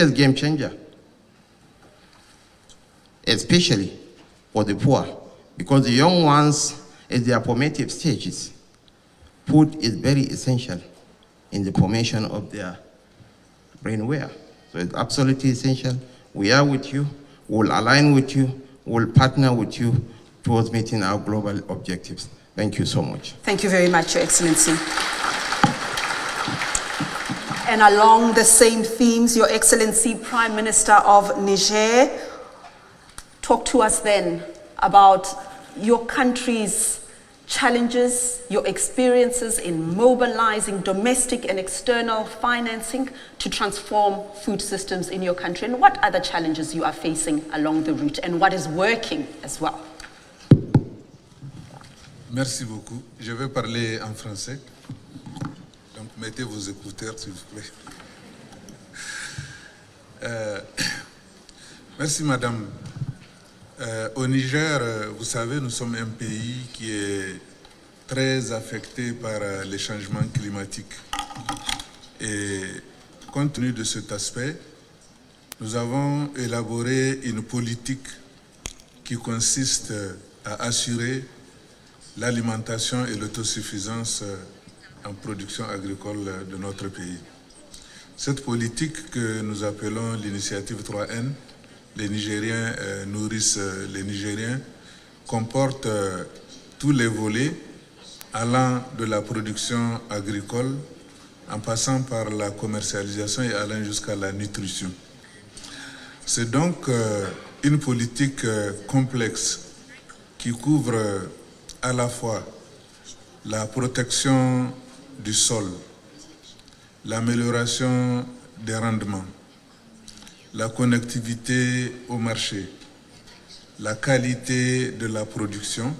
greatest game changer, especially for the poor, because the young ones, at their formative stages, food is very essential in the formation of their brainware. So it's absolutely essential. We are with you, we'll align with you, we'll partner with you towards meeting our global objectives. Thank you so much. Thank you very much, Your Excellency. And along the same themes, Your Excellency, Prime Minister of Niger, talk to us then about your country's challenges, your experiences in mobilizing domestic and external financing to transform food systems in your country, and what other challenges you are facing along the route, and what is working as well. Merci beaucoup. Je vais parler en français. Donc, mettez vos écouteurs, s'il vous plaît. Merci, madame. Au Niger, vous savez, nous sommes un pays qui est très affecté par les changements climatiques. Et compte tenu de cet aspect, nous avons élaboré une politique qui consiste à assurer l'alimentation et l'autosuffisance en production agricole de notre pays. Cette politique que nous appelons l'initiative 3N, les Nigériens nourrissent les Nigériens, comporte tous les volets allant de la production agricole en passant par la commercialisation et allant jusqu'à la nutrition. C'est donc une politique complexe qui couvre à la fois la protection du sol, l'amélioration des rendements, la connectivité au marché, la qualité de la production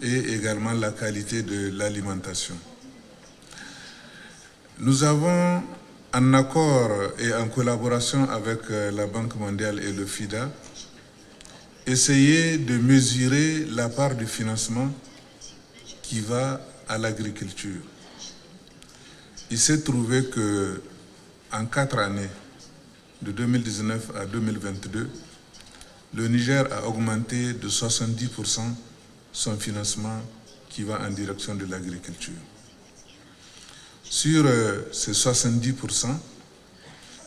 et également la qualité de l'alimentation. Nous avons, en accord et en collaboration avec la Banque mondiale et le FIDA, essayé de mesurer la part du financement qui va à l'agriculture. Il s'est trouvé que en 4 années, de 2019 à 2022, le Niger a augmenté de 70% son financement qui va en direction de l'agriculture. Sur ces 70%,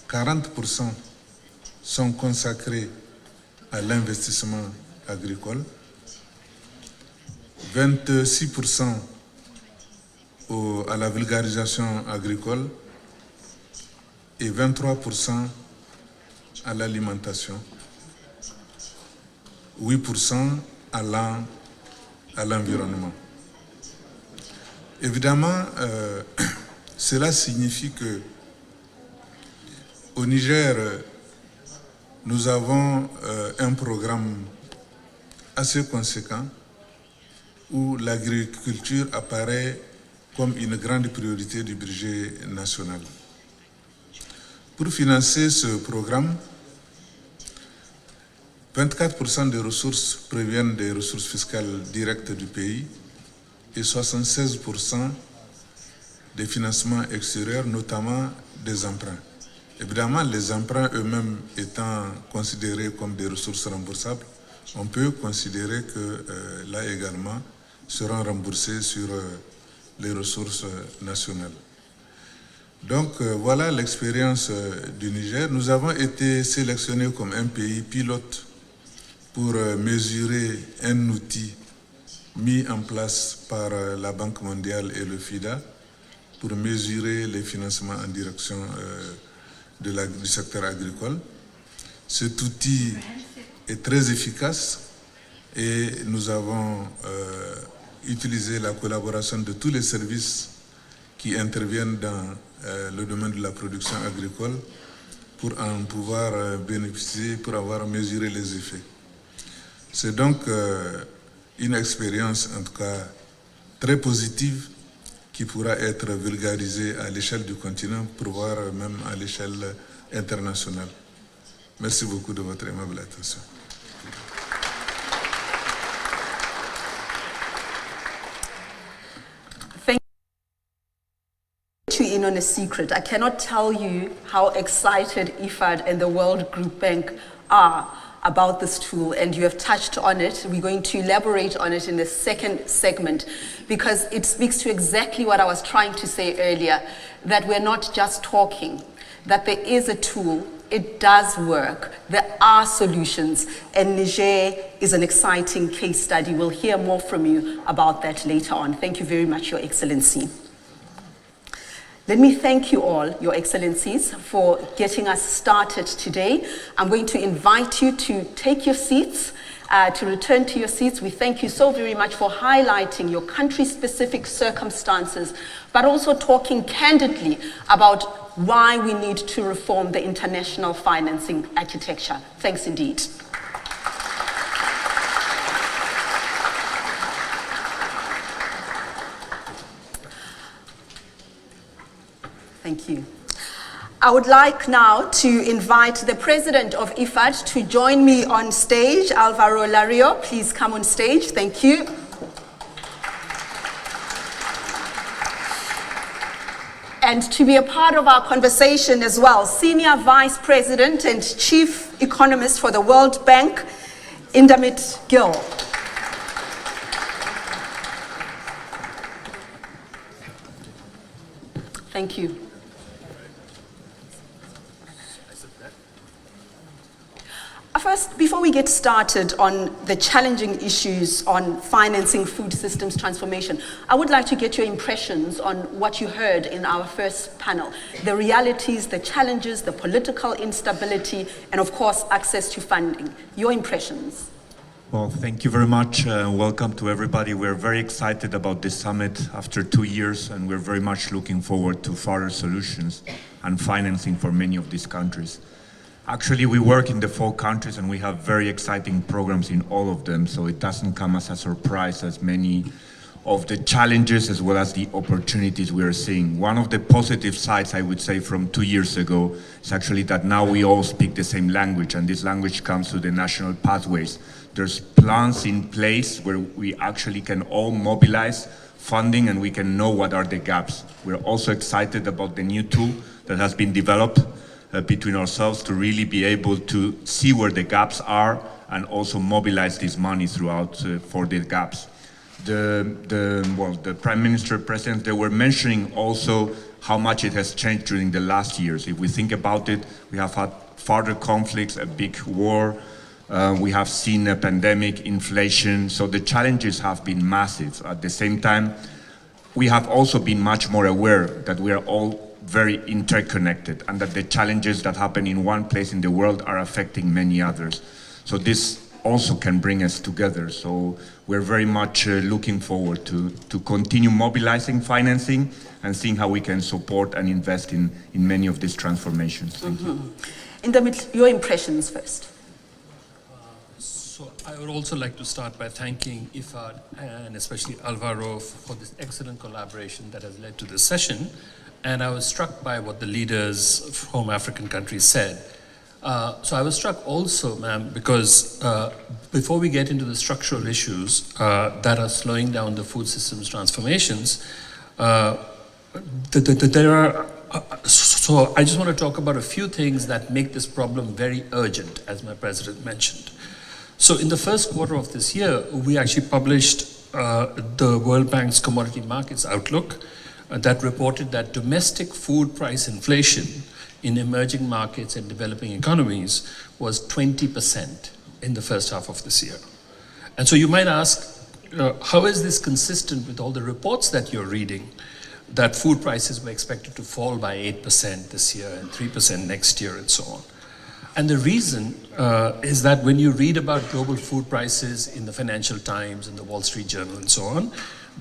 40% sont consacrés à l'investissement agricole, 26% à la vulgarisation agricole et 23% à l'alimentation, 8% à l'environnement. Évidemment, cela signifie que au Niger, nous avons un programme assez conséquent où l'agriculture apparaît comme une grande priorité du budget national. Pour financer ce programme, 24% des ressources proviennent des ressources fiscales directes du pays et 76% des financements extérieurs, notamment des emprunts. Évidemment, les emprunts eux-mêmes étant considérés comme des ressources remboursables, on peut considérer que là également seront remboursés sur les ressources nationales. Donc voilà l'expérience du Niger. Nous avons été sélectionnés comme un pays pilote pour mesurer un outil mis en place par la Banque mondiale et le FIDA pour mesurer les financements en direction du secteur agricole. Cet outil est très efficace et nous avons utilisé la collaboration de tous les services qui interviennent dans le domaine de la production agricole pour en pouvoir bénéficier, pour avoir mesuré les effets. C'est donc une expérience, en tout cas, très positive qui pourra être vulgarisée à l'échelle du continent, pour voir même à l'échelle internationale. Merci beaucoup de votre aimable attention. Thank you in in on a secret. I cannot tell you how excited IFAD and the World Group Bank are about this tool, and you have touched on it. We're going to elaborate on it in the second segment because it speaks to exactly what I was trying to say earlier, that we're not just talking, that there is a tool, it does work, there are solutions, and Niger is an exciting case study. We'll hear more from you about that later on. Thank you very much, Your Excellency. Let me thank you all, Your Excellencies, for getting us started today. I'm going to invite you to take your seats, to return to your seats. We thank you so very much for highlighting your country-specific circumstances, but also talking candidly about why we need to reform the international financing architecture. Thanks indeed. Thank you. I would like now to invite the president of IFAD to join me on stage. Alvaro Lario, please come on stage. Thank you. And to be a part of our conversation as well, Senior Vice President and Chief Economist for the World Bank, Indamit Gill. Thank you. First, before we get started on the challenging issues on financing food systems transformation, I would like to get your impressions on what you heard in our first panel. The realities, the challenges, the political instability, and of course, access to funding. Your impressions. Well, thank you very much. Welcome to everybody. We're very excited about this summit after 2 years, and we're very much looking forward to further solutions and financing for many of these countries. Actually, we work in the 4 countries and we have very exciting programs in all of them, so it doesn't come as a surprise as many of the challenges as well as the opportunities we are seeing. One of the positive sides, I would say, from 2 years ago is actually that now we all speak the same language, and this language comes to the national pathways. There's plans in place where we actually can all mobilize funding and we can know what are the gaps. We're also excited about the new tool that has been developed between ourselves to really be able to see where the gaps are and also mobilize this money throughout for the gaps. The Prime Minister, President, they were mentioning also how much it has changed during the last years. If we think about it, we have had further conflicts, a big war, we have seen a pandemic, inflation, so the challenges have been massive. At the same time, we have also been much more aware that we are all very interconnected and that the challenges that happen in one place in the world are affecting many others. So this also can bring us together. So we're very much looking forward to continue mobilizing financing and seeing how we can support and invest in many of these transformations. Thank you. Indamit, your impressions first. So I would also like to start by thanking IFAD and especially Alvaro for this excellent collaboration that has led to this session. And I was struck by what the leaders from African countries said. So I was struck also, ma'am, because before we get into the structural issues that are slowing down the food systems transformations, there are, so I just want to talk about a few things that make this problem very urgent, as my president mentioned. So in the first quarter of this year, we actually published the World Bank's Commodity Markets Outlook that reported that domestic food price inflation in emerging markets and developing economies was 20% in the first half of this year. And so you might ask, how is this consistent with all the reports that you're reading, that food prices were expected to fall by 8% this year and 3% next year and so on? And the reason is that when you read about global food prices in the Financial Times and the Wall Street Journal and so on,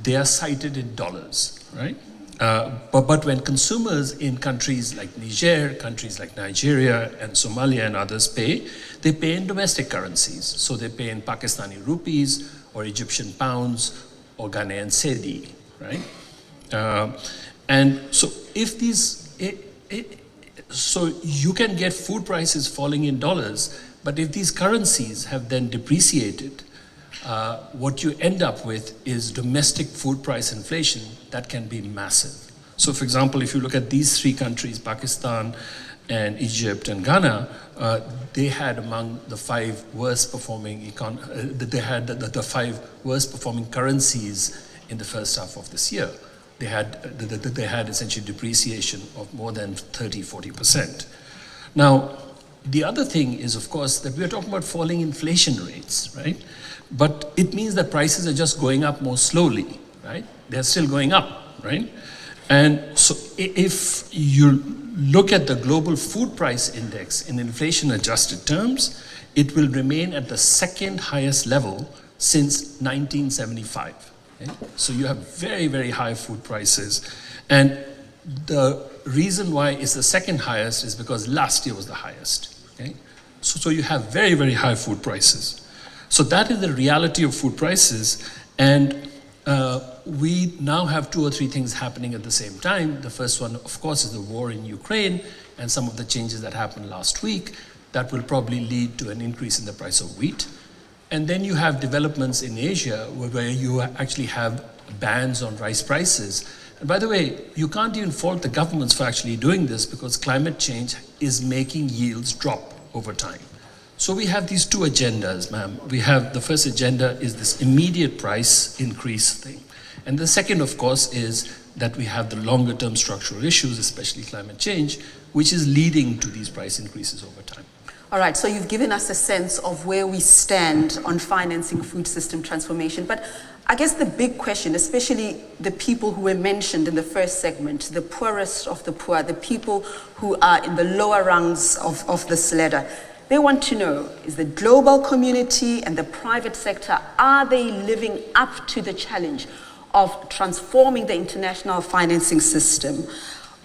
they are cited in dollars, right? But when consumers in countries like Niger, countries like Nigeria and Somalia and others pay, they pay in domestic currencies. So they pay in Pakistani rupees or Egyptian pounds or Ghanaian cedi, right? And so if these, so you can get food prices falling in dollars, but if these currencies have then depreciated, what you end up with is domestic food price inflation that can be massive. So for example, if you look at these three countries, Pakistan and Egypt and Ghana, they had among the five worst performing they had the five worst performing currencies in the first half of this year. They had essentially depreciation of more than 30-40%. Now, the other thing is, of course, that we are talking about falling inflation rates, right? But it means that prices are just going up more slowly, right? They're still going up, right? And so if you look at the global food price index in inflation adjusted terms, it will remain at the second highest level since 1975. Okay? So you have very, very high food prices. And the reason why it's the second highest is because last year was the highest. Okay? So you have very, very high food prices. So that is the reality of food prices. And we now have two or three things happening at the same time. The first one, of course, is the war in Ukraine and some of the changes that happened last week that will probably lead to an increase in the price of wheat. And then you have developments in Asia where you actually have bans on rice prices. And by the way, you can't even fault the governments for actually doing this because climate change is making yields drop over time. So we have these two agendas, ma'am. We have the first agenda is this immediate price increase thing. And the second, of course, is that we have the longer term structural issues, especially climate change, which is leading to these price increases over time. All right, so you've given us a sense of where we stand on financing food system transformation. But I guess the big question, especially the people who were mentioned in the first segment, the poorest of the poor, the people who are in the lower rungs of this ladder, they want to know, is the global community and the private sector, are they living up to the challenge of transforming the international financing system,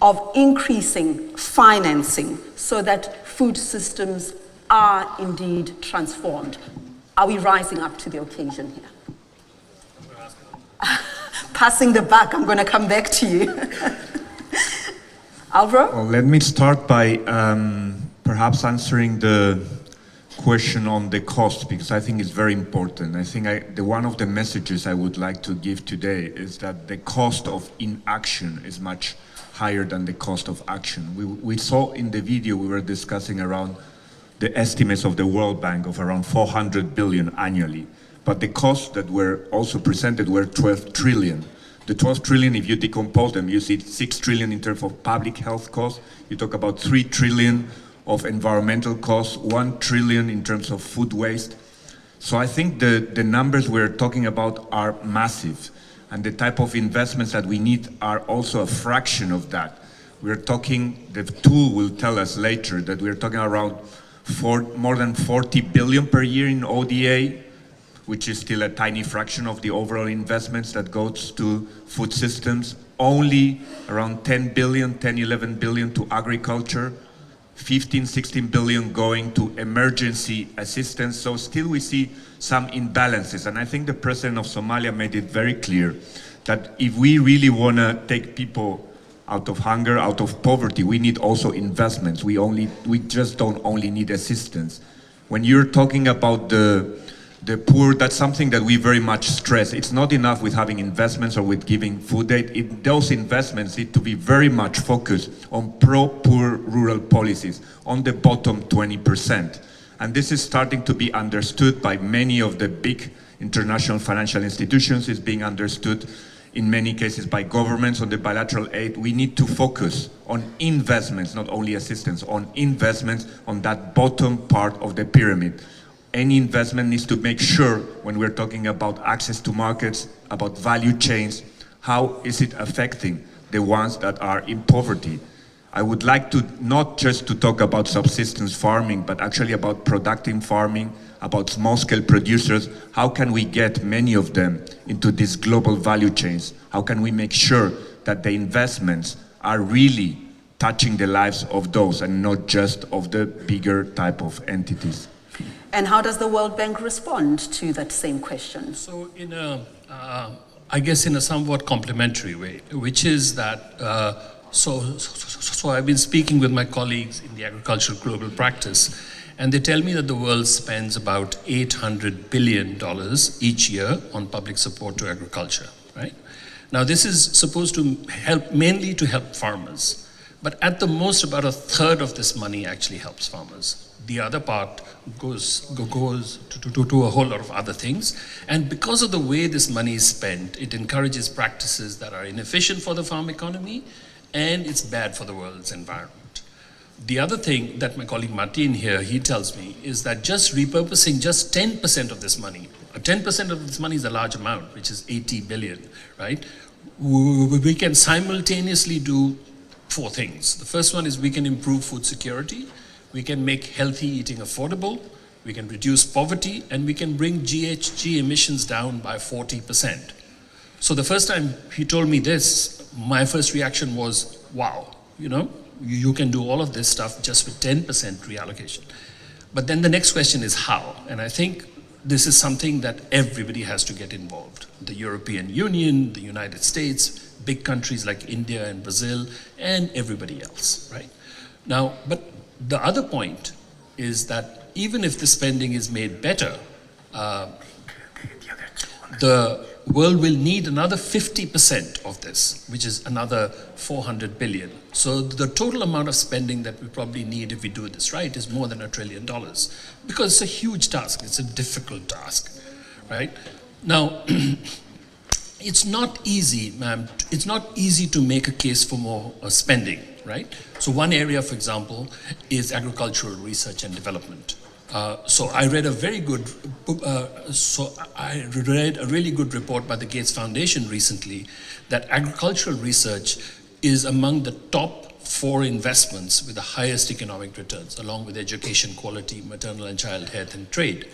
of increasing financing so that food systems are indeed transformed? Are we rising up to the occasion here? Passing the buck, I'm going to come back to you. Alvaro? Well, let me start by perhaps answering the question on the cost, because I think it's very important. I think one of the messages I would like to give today is that the cost of inaction is much higher than the cost of action. We saw in the video we were discussing around the estimates of the World Bank of around 400 billion annually. But the costs that were also presented were 12 trillion. The 12 trillion, if you decompose them, you see 6 trillion in terms of public health costs. You talk about 3 trillion of environmental costs, 1 trillion in terms of food waste. So I think the numbers we're talking about are massive. And the type of investments that we need are also a fraction of that. We're talking, the tool will tell us later that we're talking around more than 40 billion per year in ODA, which is still a tiny fraction of the overall investments that goes to food systems. Only around 10 billion, 10, 11 billion to agriculture, 15, 16 billion going to emergency assistance. So still we see some imbalances. And I think the president of Somalia made it very clear that if we really want to take people out of hunger, out of poverty, we need also investments. We just don't only need assistance. When you're talking about the poor, that's something that we very much stress. It's not enough with having investments or with giving food aid. Those investments need to be very much focused on pro-poor rural policies, on the bottom 20%. And this is starting to be understood by many of the big international financial institutions. It's being understood in many cases by governments on the bilateral aid. We need to focus on investments, not only assistance, on investments on that bottom part of the pyramid. Any investment needs to make sure, when we're talking about access to markets, about value chains, how is it affecting the ones that are in poverty? I would like to not just to talk about subsistence farming, but actually about productive farming, about small-scale producers. How can we get many of them into these global value chains? How can we make sure that the investments are really touching the lives of those and not just of the bigger type of entities? And how does the World Bank respond to that same question? So I guess in a somewhat complementary way, which is that, so I've been speaking with my colleagues in the agricultural global practice, and they tell me that the world spends about $800 billion each year on public support to agriculture, right? Now, this is supposed to help, mainly to help farmers, but at the most, about a third of this money actually helps farmers. The other part goes to a whole lot of other things. And because of the way this money is spent, it encourages practices that are inefficient for the farm economy, and it's bad for the world's environment. The other thing that my colleague Martin here, he tells me, is that just repurposing just 10% of this money, 10% of this money is a large amount, which is 80 billion, right? We can simultaneously do 4 things. The first one is we can improve food security, we can make healthy eating affordable, we can reduce poverty, and we can bring GHG emissions down by 40%. So the first time he told me this, my first reaction was, wow, you know, you can do all of this stuff just with 10% reallocation. But then the next question is how? And I think this is something that everybody has to get involved. The European Union, the United States, big countries like India and Brazil, and everybody else, right? Now, but the other point is that even if the spending is made better, the world will need another 50% of this, which is another 400 billion. So the total amount of spending that we probably need if we do this right is more than $1 trillion, because it's a huge task, it's a difficult task, right? Now, it's not easy, ma'am, it's not easy to make a case for more spending, right? So one area, for example, is agricultural research and development. So I read a really good report by the Gates Foundation recently that agricultural research is among the top 4 investments with the highest economic returns, along with education, quality, maternal and child health, and trade.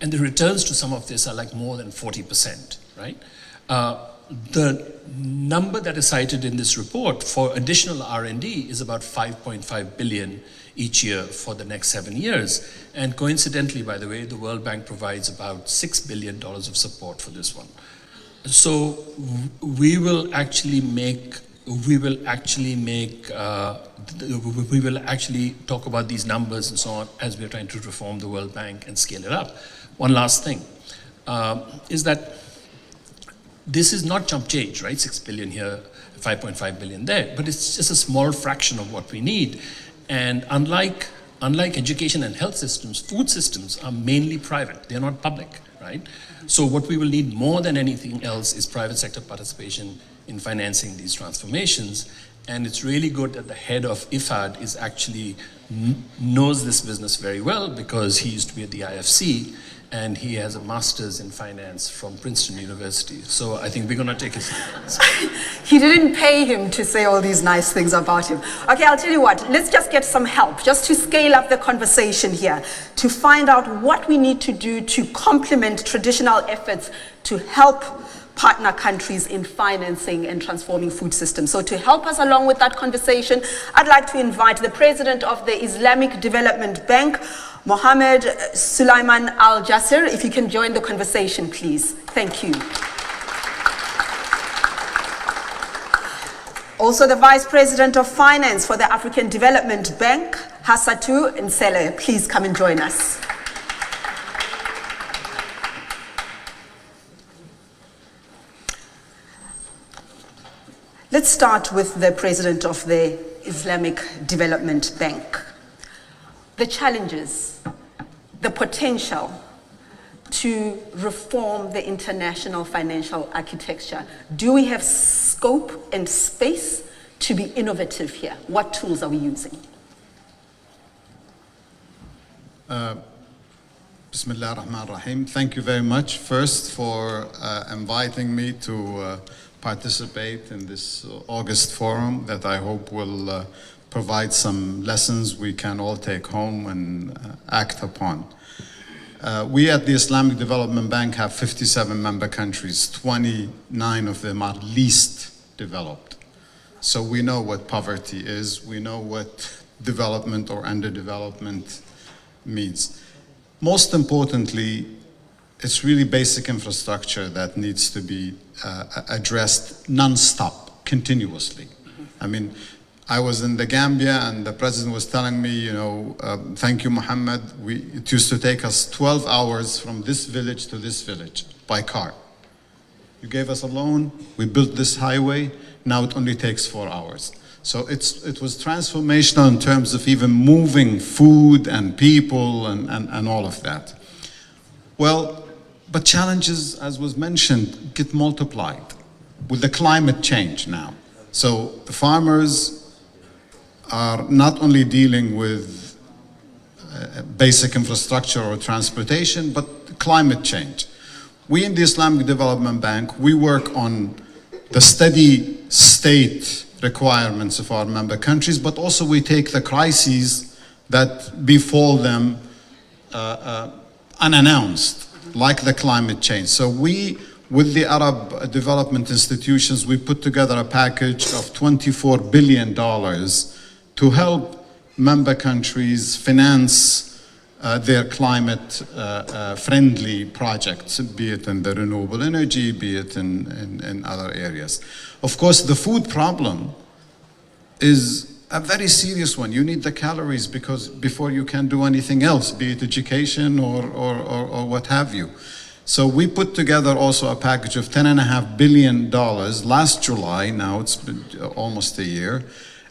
And the returns to some of this are like more than 40%, right? The number that is cited in this report for additional R&D is about 5.5 billion each year for the next 7 years. And coincidentally, by the way, the World Bank provides about $6 billion of support for this one. So we will actually talk about these numbers and so on as we're trying to reform the World Bank and scale it up. One last thing is that this is not chump change, right? 6 billion here, 5.5 billion there, but it's just a small fraction of what we need. And unlike education and health systems, food systems are mainly private. They're not public, right? So what we will need more than anything else is private sector participation in financing these transformations. And it's really good that the head of IFAD is actually knows this business very well, because he used to be at the IFC and he has a master's in finance from Princeton University. So I think we're gonna take his advice. He didn't pay him to say all these nice things about him. Okay, I'll tell you what, let's just get some help, just to scale up the conversation here, to find out what we need to do to complement traditional efforts to help partner countries in financing and transforming food systems. So to help us along with that conversation, I'd like to invite the president of the Islamic Development Bank, Mohammed Sulaiman Al Jasser, if you can join the conversation, please. Thank you. Also the Vice President of Finance for the African Development Bank, Hassatu Nsele, please come and join us. Let's start with the President of the Islamic Development Bank. The challenges, the potential to reform the international financial architecture. Do we have scope and space to be innovative here? What tools are we using? Bismillah ar-Rahman ar-Rahim. Thank you very much first for inviting me to participate in this August forum that I hope will provide some lessons we can all take home and act upon. We at the Islamic Development Bank have 57 member countries. 29 of them are least developed. So we know what poverty is. We know what development or underdevelopment means. Most importantly, it's really basic infrastructure that needs to be addressed non-stop, continuously. I mean, I was in the Gambia and the president was telling me, you know, thank you, Mohammed. It used to take us 12 hours from this village to this village by car. You gave us a loan, we built this highway, now it only takes 4 hours. So it was transformational in terms of even moving food and people and all of that. Well, but challenges, as was mentioned, get multiplied with the climate change now. So the farmers are not only dealing with basic infrastructure or transportation, but climate change. We in the Islamic Development Bank, we work on the steady state requirements of our member countries, but also we take the crises that befall them unannounced, like the climate change. So we, with the Arab development institutions, we put together a package of $24 billion to help member countries finance their climate-friendly projects, be it in the renewable energy, be it in other areas. Of course, the food problem is a very serious one. You need the calories because before you can do anything else, be it education or what have you. So we put together also a package of $10.5 billion last July. Now it's been almost a year.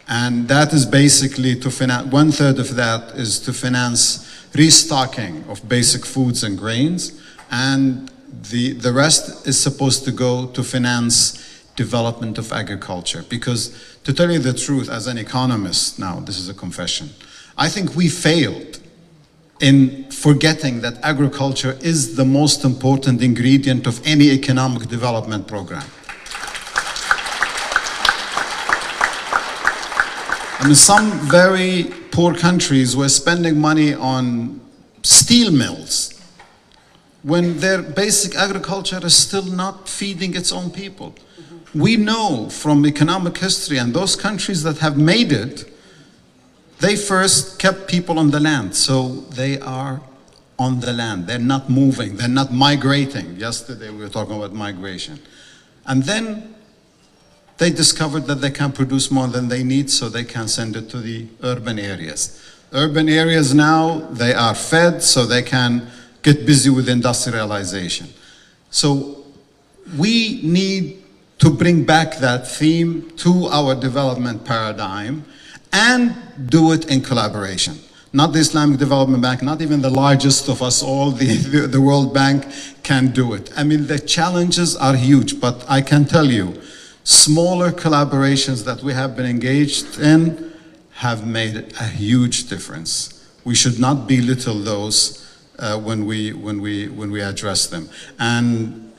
And that is basically to finance, 1/3 of that is to finance restocking of basic foods and grains. And the rest is supposed to go to finance development of agriculture. Because to tell you the truth, as an economist, now this is a confession, I think we failed in forgetting that agriculture is the most important ingredient of any economic development program. I mean, some very poor countries were spending money on steel mills when their basic agriculture is still not feeding its own people. We know from economic history, and those countries that have made it, they first kept people on the land. So they are on the land. They're not moving. They're not migrating. Yesterday we were talking about migration. And then they discovered that they can produce more than they need, so they can send it to the urban areas. Urban areas now, they are fed, so they can get busy with industrialization. So we need to bring back that theme to our development paradigm and do it in collaboration. Not the Islamic Development Bank, not even the largest of us all, the World Bank can do it. I mean, the challenges are huge, but I can tell you, smaller collaborations that we have been engaged in have made a huge difference. We should not belittle those when we address them. And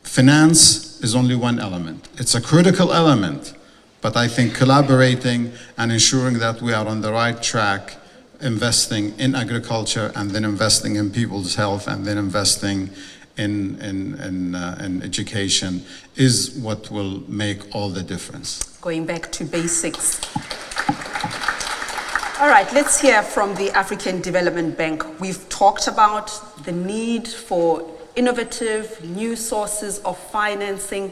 finance is only one element. It's a critical element, but I think collaborating and ensuring that we are on the right track, investing in agriculture and then investing in people's health and then investing in education is what will make all the difference. Going back to basics. All right, let's hear from the African Development Bank. We've talked about the need for innovative new sources of financing,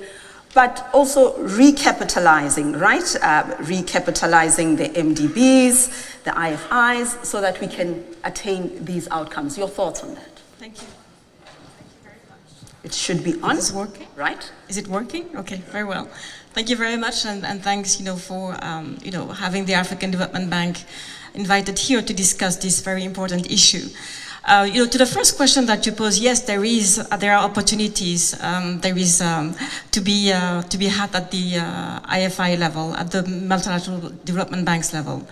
but also recapitalizing, right? Recapitalizing the MDBs, the IFIs, so that we can attain these outcomes. Your thoughts on that? Thank you. It should be on. Is this working? Right? Is it working? Okay, very well. Thank you very much, and thanks, for having the African Development Bank invited here to discuss this very important issue. To the first question that you posed, yes, there are opportunities. There is to be had at the IFI level, at the multilateral development banks level.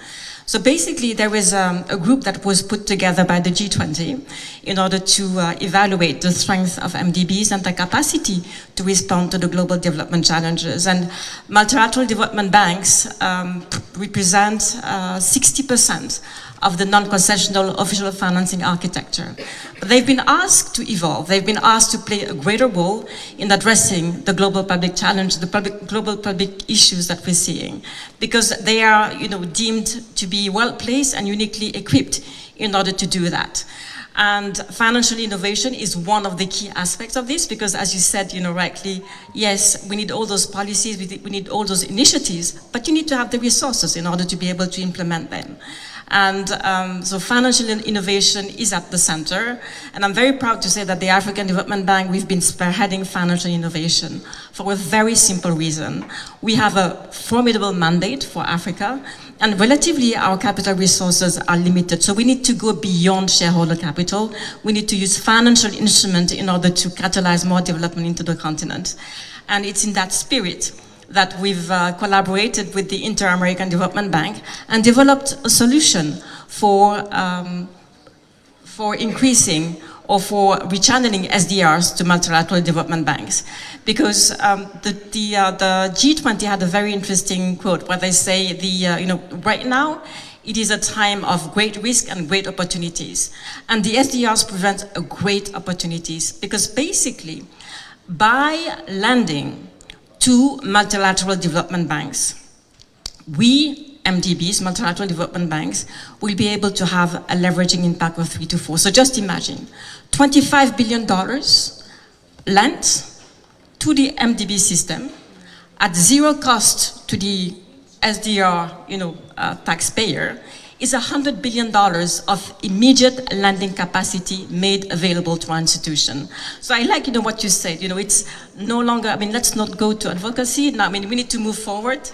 So basically, there was a group that was put together by the G20 in order to evaluate the strength of MDBs and the capacity to respond to the global development challenges. And multilateral development banks represent 60% of the non-concessional official financing architecture. But they've been asked to evolve. They've been asked to play a greater role in addressing the global public challenge, the global public issues that we're seeing, because they are, deemed to be well-placed and uniquely equipped in order to do that. And financial innovation is one of the key aspects of this, because as you said, rightly, yes, we need all those policies, we need all those initiatives, but you need to have the resources in order to be able to implement them. And so financial innovation is at the center. And I'm very proud to say that the African Development Bank, we've been spearheading financial innovation for a very simple reason. We have a formidable mandate for Africa, and relatively our capital resources are limited. So we need to go beyond shareholder capital. We need to use financial instruments in order to catalyze more development into the continent. And it's in that spirit that we've collaborated with the Inter-American Development Bank and developed a solution for increasing or for rechanneling SDRs to multilateral development banks. Because the G20 had a very interesting quote where they say, right now, it is a time of great risk and great opportunities. And the SDRs present a great opportunities because basically, by lending to multilateral development banks, we, MDBs, multilateral development banks, will be able to have a leveraging impact of 3 to 4. So just imagine, $25 billion lent to the MDB system at zero cost to the SDR, taxpayer, is $100 billion of immediate lending capacity made available to our institution. So I like, what you said, it's no longer, let's not go to advocacy. Now, we need to move forward,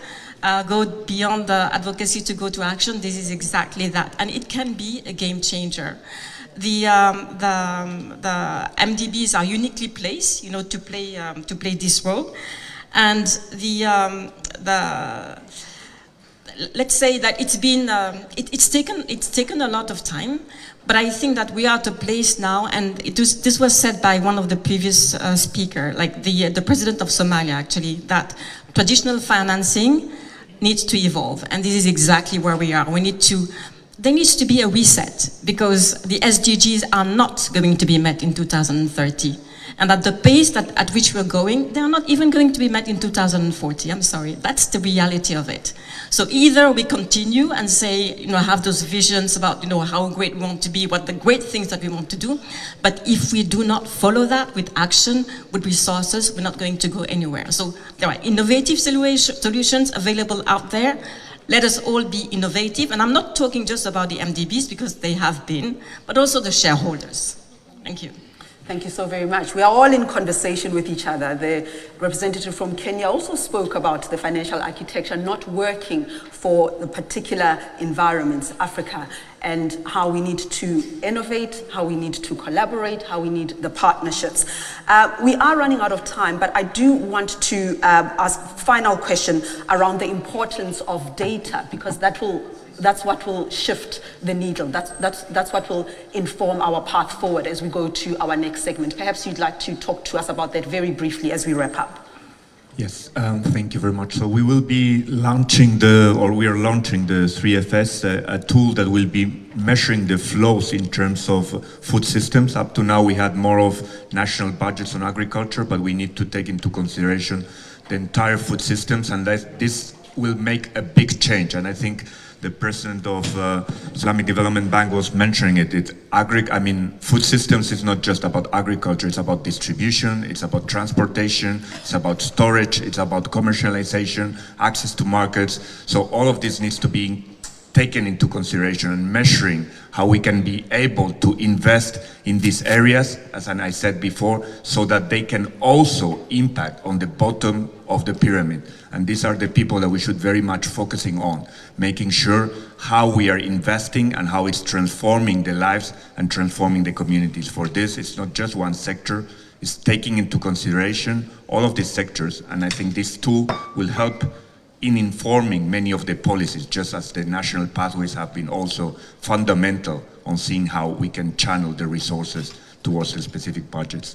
go beyond the advocacy to go to action. This is exactly that. And it can be a game changer. The MDBs are uniquely placed, to play this role. And let's say that it's been, it's taken a lot of time, but I think that we are at a place now, and this was said by one of the previous speaker, like the president of Somalia actually, that traditional financing needs to evolve, and this is exactly where we are. There needs to be a reset, because the SDGs are not going to be met in 2030. And at the pace at which we're going, they're not even going to be met in 2040. I'm sorry, that's the reality of it. So either we continue and say, have those visions about, how great we want to be, what the great things that we want to do. But if we do not follow that with action, with resources, we're not going to go anywhere. So there are innovative solutions available out there. Let us all be innovative. And I'm not talking just about the MDBs, because they have been, but also the shareholders. Thank you. Thank you so very much. We are all in conversation with each other. The representative from Kenya also spoke about the financial architecture not working for the particular environments, Africa, and how we need to innovate, how we need to collaborate, how we need the partnerships. We are running out of time, but I do want to ask a final question around the importance of data, because that's what will shift the needle. That's what will inform our path forward as we go to our next segment. Perhaps you'd like to talk to us about that very briefly as we wrap up. Yes, thank you very much. So we will be launching we are launching the 3FS, a tool that will be measuring the flows in terms of food systems. Up to now, we had more of national budgets on agriculture, but we need to take into consideration the entire food systems, and this will make a big change. And I think the president of Islamic Development Bank was mentioning it. Food systems is not just about agriculture, it's about distribution, it's about transportation, it's about storage, it's about commercialization, access to markets. So all of this needs to be taken into consideration, and measuring how we can be able to invest in these areas, as I said before, so that they can also impact on the bottom of the pyramid. And these are the people that we should very much focusing on, making sure how we are investing and how it's transforming the lives and transforming the communities. For this, it's not just one sector, it's taking into consideration all of these sectors. And I think this tool will help in informing many of the policies, just as the national pathways have been also fundamental on seeing how we can channel the resources towards the specific budgets.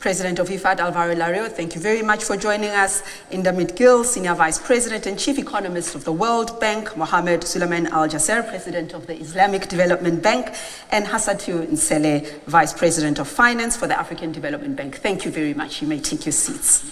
President of IFAD, Alvaro Lario, thank you very much for joining us. Indamit Gill, Senior Vice President and Chief Economist of the World Bank, Mohamed Suleiman Al-Jasser, President of the Islamic Development Bank, and Hassatu Nsele, Vice President of Finance for the African Development Bank. Thank you very much. You may take your seats.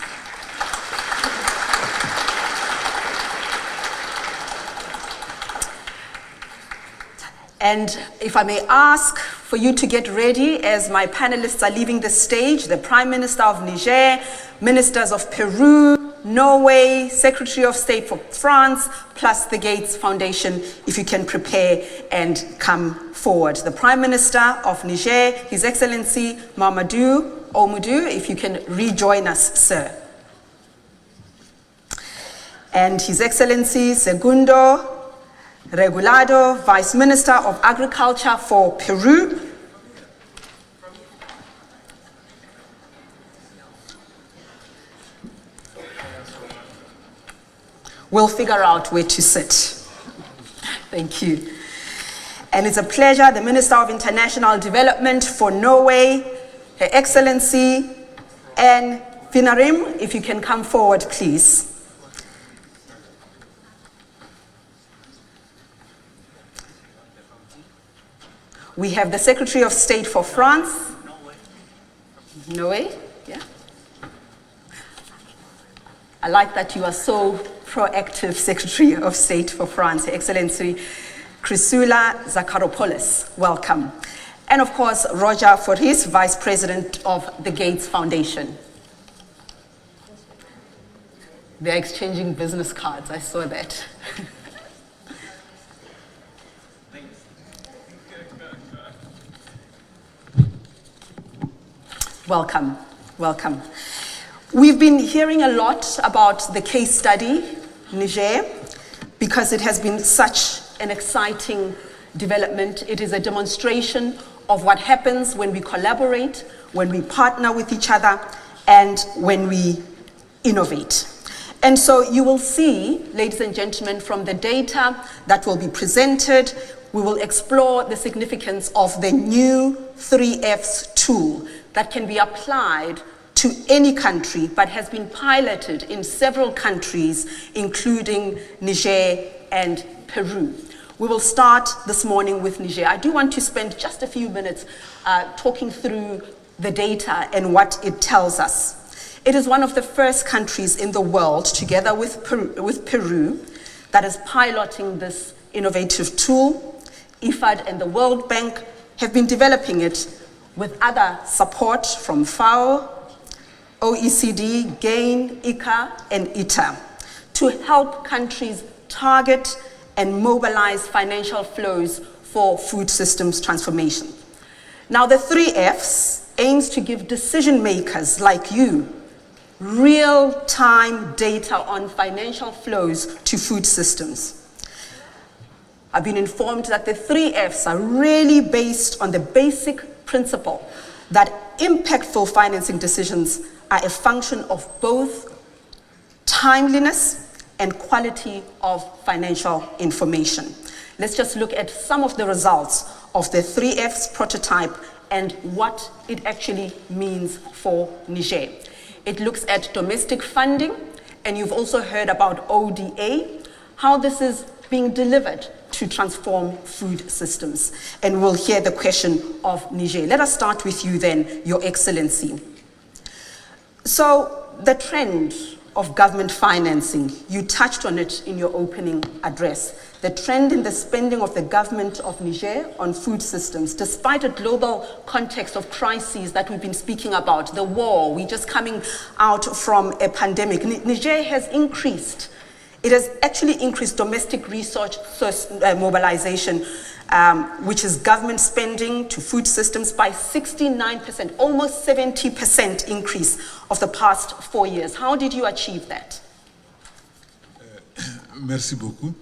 And if I may ask for you to get ready as my panelists are leaving the stage, the Prime Minister of Niger, ministers of Peru, Norway, Secretary of State for France, plus the Gates Foundation, if you can prepare and come forward. The Prime Minister of Niger, His Excellency Mamadou Oumudou, if you can rejoin us, sir. And His Excellency Segundo Regulado, Vice Minister of Agriculture for Peru. We'll figure out where to sit. Thank you. And it's a pleasure, the Minister of International Development for Norway, Her Excellency Anne Finarim, if you can come forward, please. We have the Secretary of State for France. Norway, yeah. I like that you are so proactive, Secretary of State for France, Her Excellency Chrysula Zakharopoulos. Welcome. And of course, Roger Foris, Vice President of the Gates Foundation. They're exchanging business cards, I saw that. Welcome, welcome. We've been hearing a lot about the case study, Niger, because it has been such an exciting development. It is a demonstration of what happens when we collaborate, when we partner with each other, and when we innovate. And so you will see, ladies and gentlemen, from the data that will be presented, we will explore the significance of the new 3Fs tool that can be applied to any country, but has been piloted in several countries, including Niger and Peru. We will start this morning with Niger. I do want to spend just a few minutes talking through the data and what it tells us. It is one of the first countries in the world, together with Peru, that is piloting this innovative tool. IFAD and the World Bank have been developing it with other support from FAO, OECD, GAIN, ICA, and ITA, to help countries target and mobilize financial flows for food systems transformation. Now, the 3Fs aims to give decision makers like you real-time data on financial flows to food systems. I've been informed that the 3Fs are really based on the basic principle that impactful financing decisions are a function of both timeliness and quality of financial information. Let's just look at some of the results of the 3Fs prototype and what it actually means for Niger. It looks at domestic funding, and you've also heard about ODA, how this is being delivered to transform food systems. And we'll hear the question of Niger. Let us start with you then, Your Excellency. So the trend of government financing, you touched on it in your opening address. The trend in the spending of the government of Niger on food systems, despite a global context of crises that we've been speaking about, the war, we're just coming out from a pandemic. Niger has increased. It has actually increased domestic research mobilization, which is government spending to food systems, by 69%, almost 70% increase of the past 4 years. How did you achieve that? Merci beaucoup.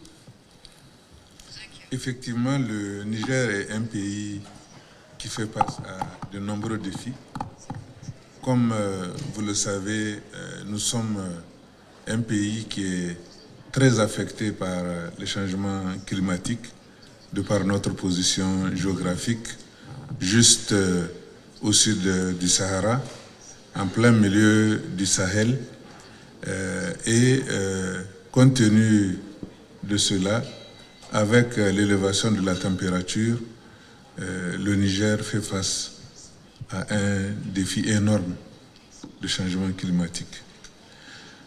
Effectivement, le Niger est un pays qui fait face à de nombreux défis. Comme vous le savez, nous sommes un pays qui est très affecté par les changements climatiques, de par notre position géographique, juste au sud du Sahara, en plein milieu du Sahel. Et compte tenu de cela, avec l'élévation de la température, le Niger fait face à un défi énorme de changement climatique.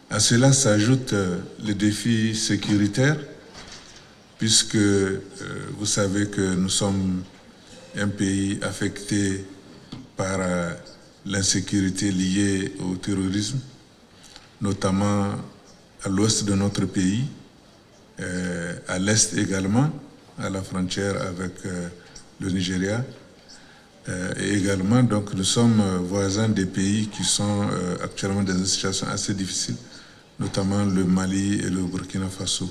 À cela s'ajoute le défi sécuritaire, puisque vous savez que nous sommes un pays affecté par l'insécurité liée au terrorisme. notamment à l'ouest de notre pays, à l'est également, à la frontière avec le Nigeria. Et également, donc, nous sommes voisins des pays qui sont actuellement dans une situation assez difficile, notamment le Mali et le Burkina Faso.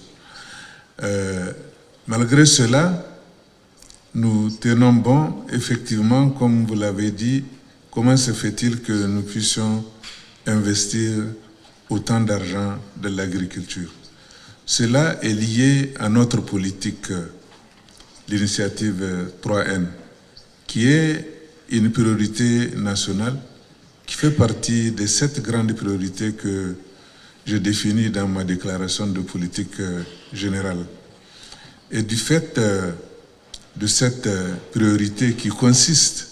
Malgré cela, nous tenons bon, effectivement, comme vous l'avez dit, comment se fait-il que nous puissions investir autant d'argent dans l'agriculture? Cela est lié à notre politique, l'initiative 3N, qui est une priorité nationale, qui fait partie des 7 grandes priorités que j'ai définies dans ma déclaration de politique générale. Et du fait de cette priorité qui consiste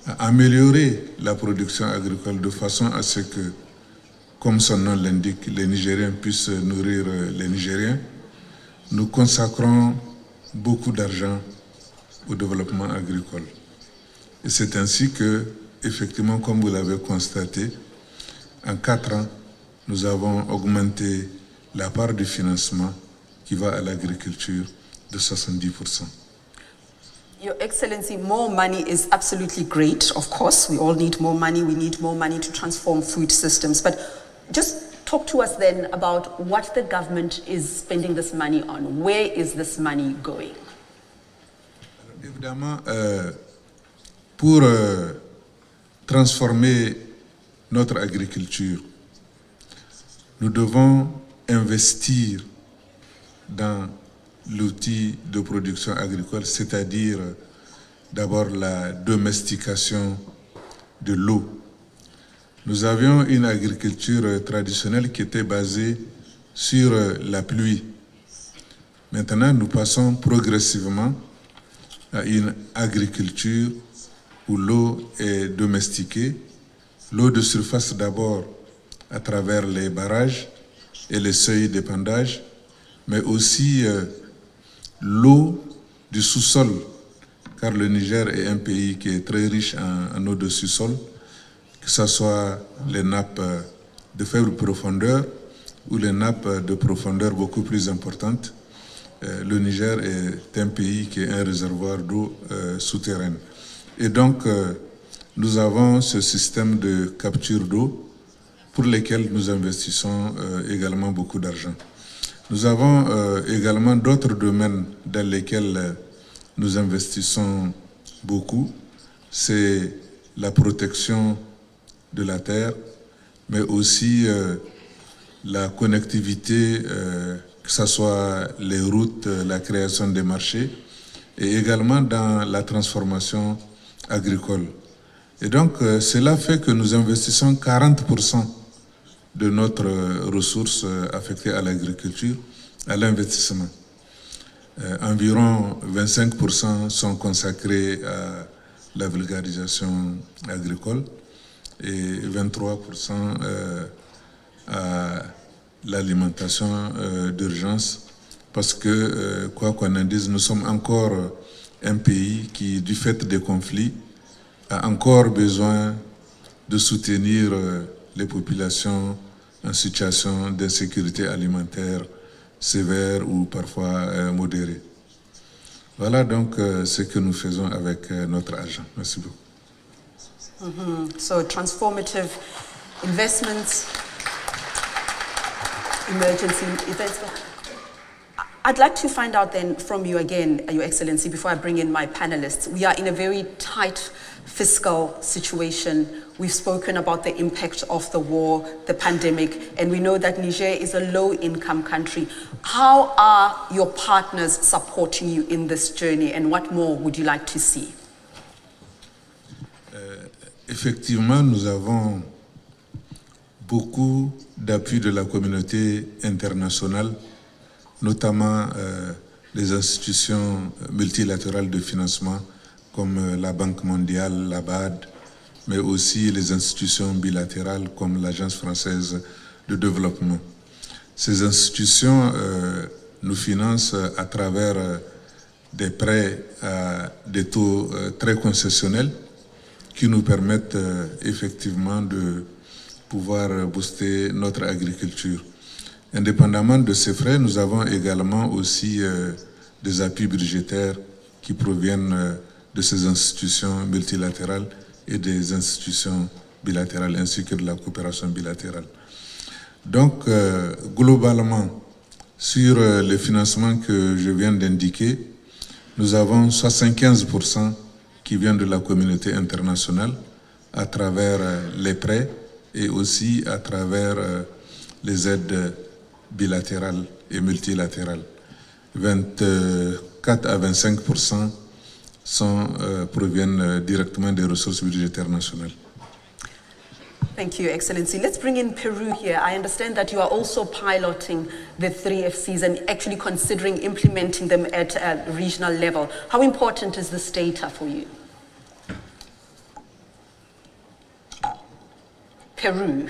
à améliorer la production agricole de façon à ce que, comme son nom l'indique, les Nigériens puissent nourrir les Nigériens, nous consacrons beaucoup d'argent au développement agricole. Et c'est ainsi que, effectivement, comme vous l'avez constaté, en 4 ans, nous avons augmenté la part du financement qui va à l'agriculture de 70%. Your Excellency, more money is absolutely great. Of course, we all need more money. We need more money to transform food systems. But just talk to us then about what the government is spending this money on. Where is this money going? Évidemment, pour transformer notre agriculture, nous devons investir dans l'outil de production agricole, c'est-à-dire d'abord la domestication de l'eau. Nous avions une agriculture traditionnelle qui était basée sur la pluie. Maintenant, nous passons progressivement à une agriculture où l'eau est domestiquée, l'eau de surface d'abord à travers les barrages et les seuils d'épandage, mais aussi l'eau du sous-sol, car le Niger est un pays qui est très riche en eau de sous-sol, que ce soit les nappes de faible profondeur ou les nappes de profondeur beaucoup plus importante. Le Niger est un pays qui est un réservoir d'eau souterraine. Et donc, nous avons ce système de capture d'eau pour lequel nous investissons également beaucoup d'argent. Nous avons également d'autres domaines dans lesquels nous investissons beaucoup. C'est la protection de la terre, mais aussi la connectivité, que ce soit les routes, la création des marchés, et également dans la transformation agricole. Et donc, cela fait que nous investissons 40% de notre ressource affectée à l'agriculture, à l'investissement. Environ 25% sont consacrés à la vulgarisation agricole et 23% à l'alimentation d'urgence, parce que, quoi qu'on en dise, nous sommes encore un pays qui, du fait des conflits, a encore besoin de soutenir les populations en situation d'insécurité alimentaire sévère ou parfois modérée. Voilà donc ce que nous faisons avec notre argent. Merci beaucoup. So transformative investments, emergency events. I'd like to find out then from you again, Your Excellency, before I bring in my panelists. We are in a very tight fiscal situation. We've spoken about the impact of the war, the pandemic, and we know that Niger is a low-income country. How are your partners supporting you in this journey, and what more would you like to see? Effectivement, nous avons beaucoup d'appui de la communauté internationale, notamment les institutions multilatérales de financement comme la Banque mondiale, la BAD, mais aussi les institutions bilatérales comme l'Agence française de développement. Ces institutions nous financent à travers des prêts à des taux très concessionnels qui nous permettent effectivement de pouvoir booster notre agriculture. Indépendamment de ces frais, nous avons également aussi des appuis budgétaires qui proviennent de ces institutions multilatérales et des institutions bilatérales ainsi que de la coopération bilatérale. Donc, globalement, sur les financements que je viens d'indiquer, nous avons 75% qui viennent de la communauté internationale à travers les prêts et aussi à travers les aides bilatérales et multilatérales. 24 à 25% proviennent directement des ressources budgétaires nationales. Thank you, Excellency. Let's bring in Peru here. I understand that you are also piloting the 3FCs and actually considering implementing them at a regional level. How important is this data for you? Peru.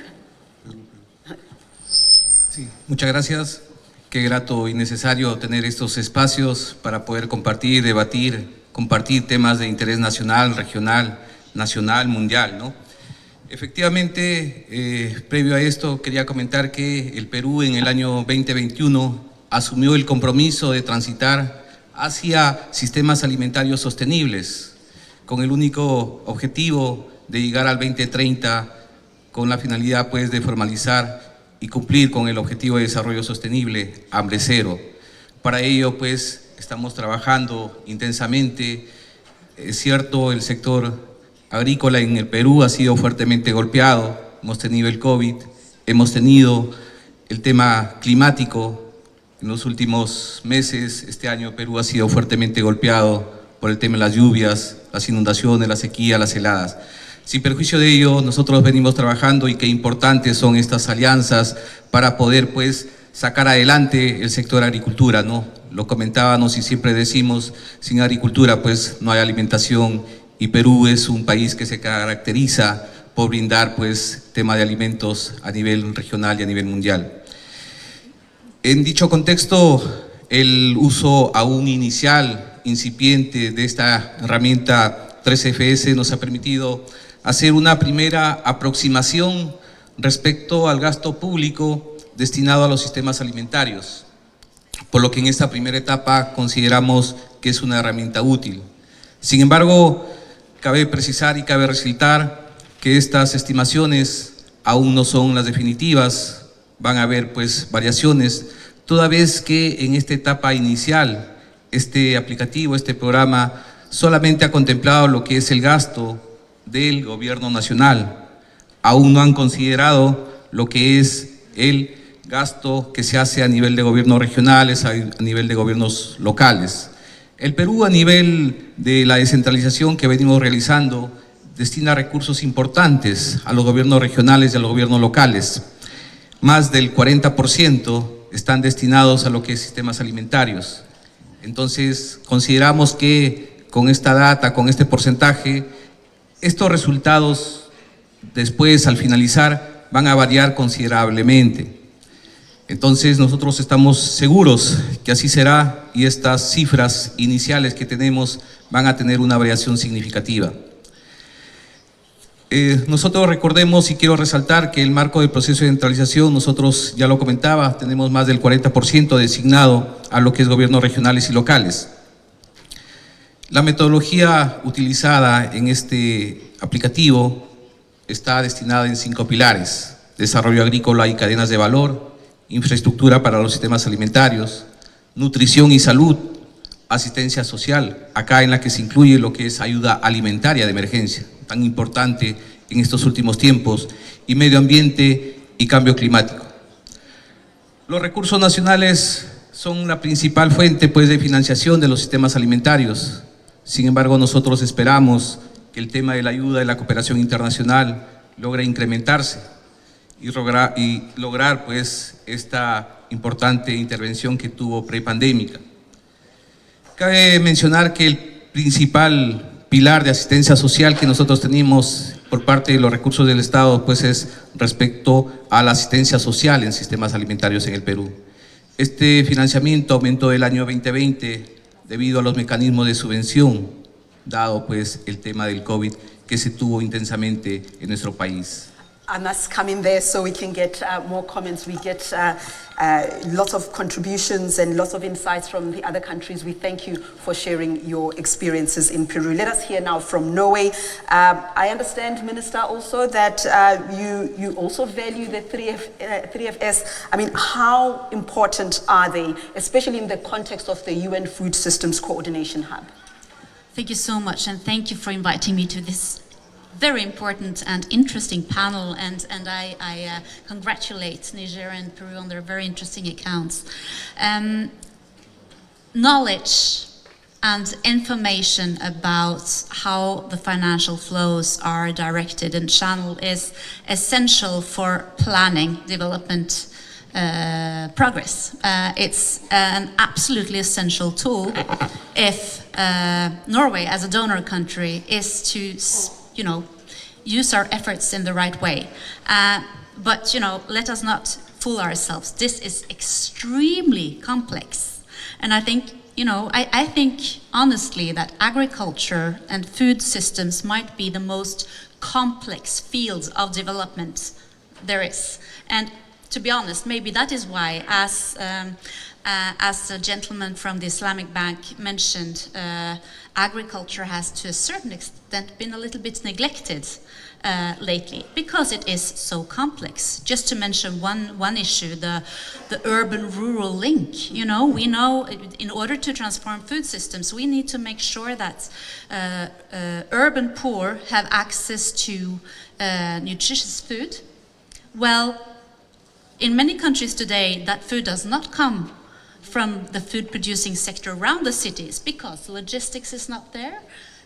Sí, muchas gracias. Qué grato y necesario tener estos espacios para poder compartir, debatir, compartir temas de interés nacional, regional, nacional, mundial, ¿no? Efectivamente, previo a esto quería comentar que el Perú en el año 2021 asumió el compromiso de transitar hacia sistemas alimentarios sostenibles, con el único objetivo de llegar al 2030 con la finalidad pues de formalizar y cumplir con el objetivo de desarrollo sostenible, hambre cero. Para ello pues estamos trabajando intensamente. Es cierto, el sector agrícola en el Perú ha sido fuertemente golpeado, hemos tenido el COVID, hemos tenido el tema climático. En los últimos meses, este año Perú ha sido fuertemente golpeado por el tema de las lluvias, las inundaciones, la sequía, las heladas. Sin perjuicio de ello, nosotros venimos trabajando y qué importantes son estas alianzas para poder pues sacar adelante el sector agricultura, ¿no? Lo comentábamos y siempre decimos, sin agricultura pues no hay alimentación, y Perú es un país que se caracteriza por brindar pues tema de alimentos a nivel regional y a nivel mundial. En dicho contexto, el uso aún inicial, incipiente de esta herramienta 3FS nos ha permitido hacer una primera aproximación respecto al gasto público destinado a los sistemas alimentarios, por lo que en esta primera etapa consideramos que es una herramienta útil. Sin embargo, cabe precisar y cabe resaltar que estas estimaciones aún no son las definitivas, van a haber pues variaciones, toda vez que en esta etapa inicial, este aplicativo, este programa, solamente ha contemplado lo que es el gasto del gobierno nacional. Aún no han considerado lo que es el gasto que se hace a nivel de gobiernos regionales, a nivel de gobiernos locales. El Perú, a nivel de la descentralización que venimos realizando, destina recursos importantes a los gobiernos regionales y a los gobiernos locales. Más del 40% están destinados a lo que es sistemas alimentarios. Entonces, consideramos que con esta data, con este porcentaje, estos resultados después, al finalizar, van a variar considerablemente. Entonces nosotros estamos seguros que así será y estas cifras iniciales que tenemos van a tener una variación significativa. Nosotros recordemos y quiero resaltar que el marco del proceso de descentralización, nosotros ya lo comentaba, tenemos más del 40% designado a lo que es gobiernos regionales y locales. La metodología utilizada en este aplicativo está destinada en 5 pilares: desarrollo agrícola y cadenas de valor, infraestructura para los sistemas alimentarios, nutrición y salud, asistencia social, acá en la que se incluye lo que es ayuda alimentaria de emergencia, tan importante en estos últimos tiempos, y medio ambiente y cambio climático. Los recursos nacionales son la principal fuente pues, de financiación de los sistemas alimentarios. Sin embargo, nosotros esperamos que el tema de la ayuda y la cooperación internacional logre incrementarse y lograr pues, esta importante intervención que tuvo prepandémica. Cabe mencionar que el principal pilar de asistencia social que nosotros tenemos por parte de los recursos del Estado pues, es respecto a la asistencia social en sistemas alimentarios en el Perú. Este financiamiento aumentó el año 2020 debido a los mecanismos de subvención, dado pues, el tema del COVID que se tuvo intensamente en nuestro país. I must come in there so we can get more comments. We get lots of contributions and lots of insights from the other countries. We thank you for sharing your experiences in Peru. Let us hear now from Norway. I understand, Minister, also that you also value the 3Fs. I mean, how important are they, especially in the context of the UN Food Systems Coordination Hub? Thank you so much, and thank you for inviting me to this very important and interesting panel, and I congratulate Niger and Peru on their very interesting accounts. Knowledge and information about how the financial flows are directed and channeled is essential for planning development progress. It's an absolutely essential tool if Norway, as a donor country, is to use our efforts in the right way. But, let us not fool ourselves. This is extremely complex. And I think, I think honestly that agriculture and food systems might be the most complex fields of development there is. And to be honest, maybe that is why, as the gentleman from the Islamic Bank mentioned, agriculture has to a certain extent been a little bit neglected lately, because it is so complex. Just to mention one issue, the urban-rural link. We know in order to transform food systems, we need to make sure that urban poor have access to nutritious food. Well, in many countries today, that food does not come from the food producing sector around the cities because logistics is not there,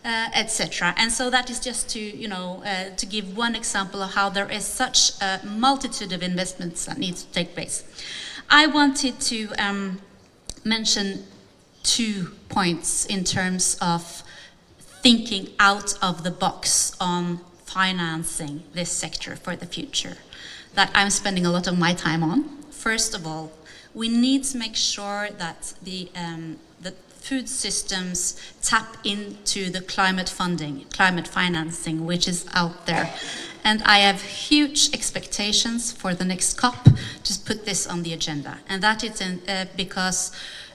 etc. And so that is just to give one example of how there is such a multitude of investments that need to take place. I wanted to mention 2 points in terms of thinking out of the box on financing this sector for the future that I'm spending a lot of my time on. First of all, we need to make sure that the food systems tap into the climate funding, climate financing, which is out there. And I have huge expectations for the next COP to put this on the agenda. And that is because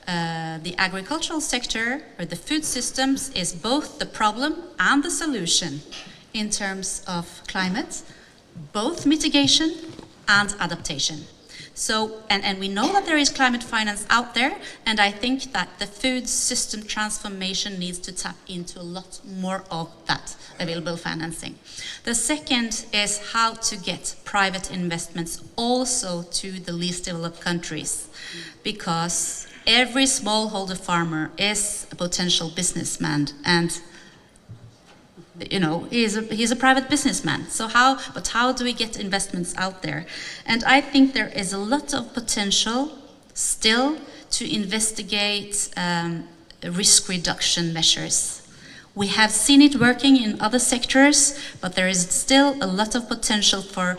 the agricultural sector, or the food systems, is both the problem and the solution in terms of climate, both mitigation and adaptation. So, and we know that there is climate finance out there, and I think that the food system transformation needs to tap into a lot more of that available financing. The second is how to get private investments also to the least developed countries, because every smallholder farmer is a potential businessman, and he's a private businessman. So how do we get investments out there? And I think there is a lot of potential still to investigate risk reduction measures. We have seen it working in other sectors, but there is still a lot of potential for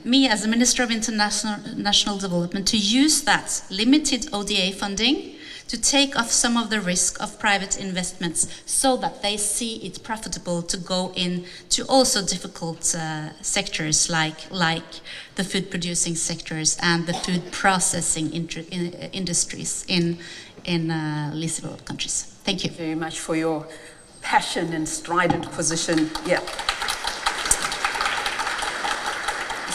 me as a Minister of International Development to use that limited ODA funding to take off some of the risk of private investments so that they see it profitable to go into also difficult sectors like the food producing sectors and the food processing industries in least developed countries. Thank you. Thank you very much for your passion and strident position. Yeah.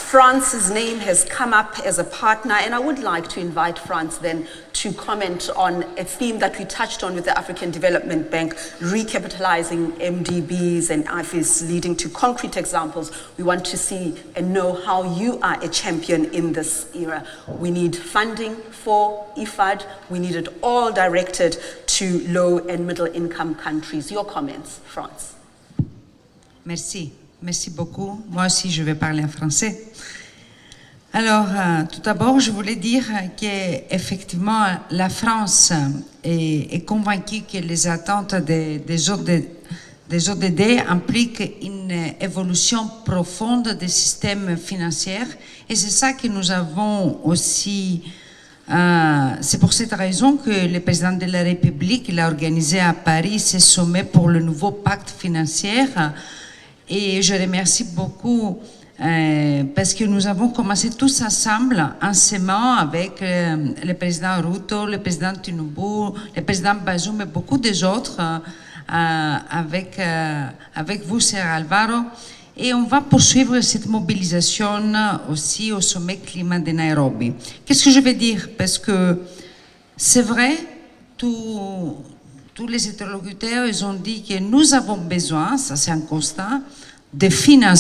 France's name has come up as a partner, and I would like to invite France then to comment on a theme that we touched on with the African Development Bank, recapitalizing MDBs and IFIs, leading to concrete examples. We want to see and know how you are a champion in this era. We need funding for IFAD. We need it all directed to low and middle income countries. Your comments, France. Merci. Merci beaucoup. Moi aussi, je vais parler en français. Alors, tout d'abord, je voulais dire qu'effectivement, la France est convaincue que les attentes des ODD impliquent une évolution profonde des systèmes financiers. Et c'est ça que nous avons aussi... c'est pour cette raison que le président de la République a organisé à Paris ce sommet pour le nouveau pacte financier. Et je remercie beaucoup parce que nous avons commencé tous ensemble, en s'aimant avec le président Ruto, le président Tinubu, le président Bazoum et beaucoup des autres, avec vous, Sir Alvaro. Et on va poursuivre cette mobilisation aussi au sommet climat de Nairobi. Qu'est-ce que je veux dire? Parce que c'est vrai, tous les interlocuteurs, ils ont dit que nous avons besoin, ça c'est un constat, de finances